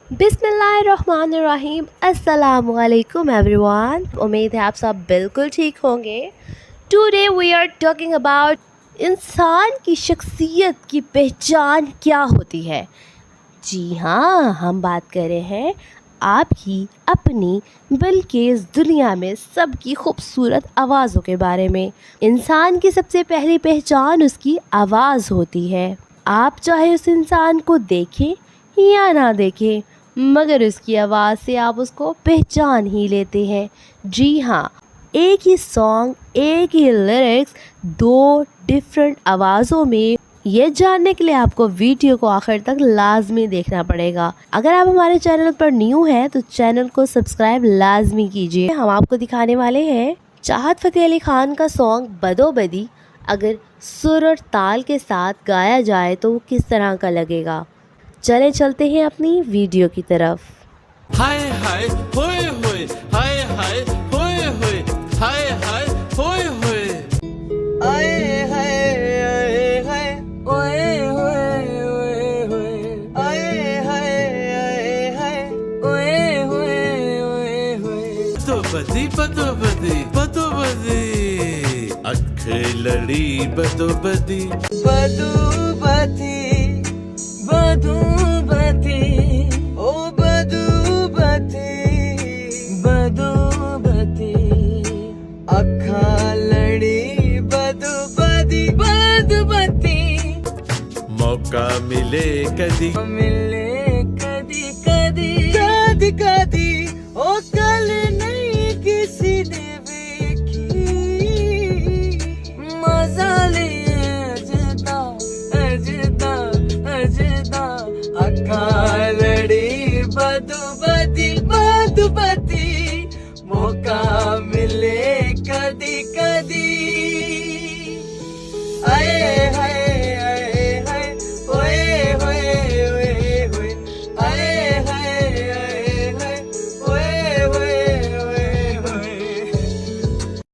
बिस्मिल्लाहिर्रहमानिर्रहीम। अस्सलामुअलैकुम एवरीवन। उम्मीद है आप सब बिल्कुल ठीक होंगे। Today we are talking about इंसान की शख्सियत की पहचान क्या होती है। जी हाँ, हम बात कर रहे हैं आपकी अपनी बल्कि इस दुनिया में सबकी खूबसूरत आवाज़ों के बारे में। इंसान की सबसे पहली पहचान उसकी आवाज़ होती है। आप चाहे उस इंसान को देखें या ना देखें, मगर उसकी आवाज़ से आप उसको पहचान ही लेते हैं। जी हाँ, एक ही सॉन्ग, एक ही लिरिक्स, दो डिफरेंट आवाज़ों में, ये जानने के लिए आपको वीडियो को आखिर तक लाजमी देखना पड़ेगा। अगर आप हमारे चैनल पर न्यू हैं तो चैनल को सब्सक्राइब लाजमी कीजिए। हम आपको दिखाने वाले हैं चाहत फ़तेह अली खान का सॉन्ग बदोबदी अगर सुर और ताल के साथ गाया जाए तो वो किस तरह का लगेगा। चले चलते हैं अपनी वीडियो की तरफ। हाय हाय होए होए, हाय हाय होए होए, हाय हाय होए होए, आए हाय आए हाय, ओए होए ओए होए, आए हाय आए हाय, ओए होए ओए होए। बदोबदी बदोबदी बदोबदी, अख लड़ी बदोबदी बदोबदी बदोबदी, ओ बदोबदी बदोबदी, अखा लड़ी बदोबदी बदोबदी। मौका मिले कदी कदी कदी कदी, ओ कल नहीं किसी ने देखी, मजा ले अजदा अजदा अजदा, अखा लड़ी बदोबदी बदोबदी, मौका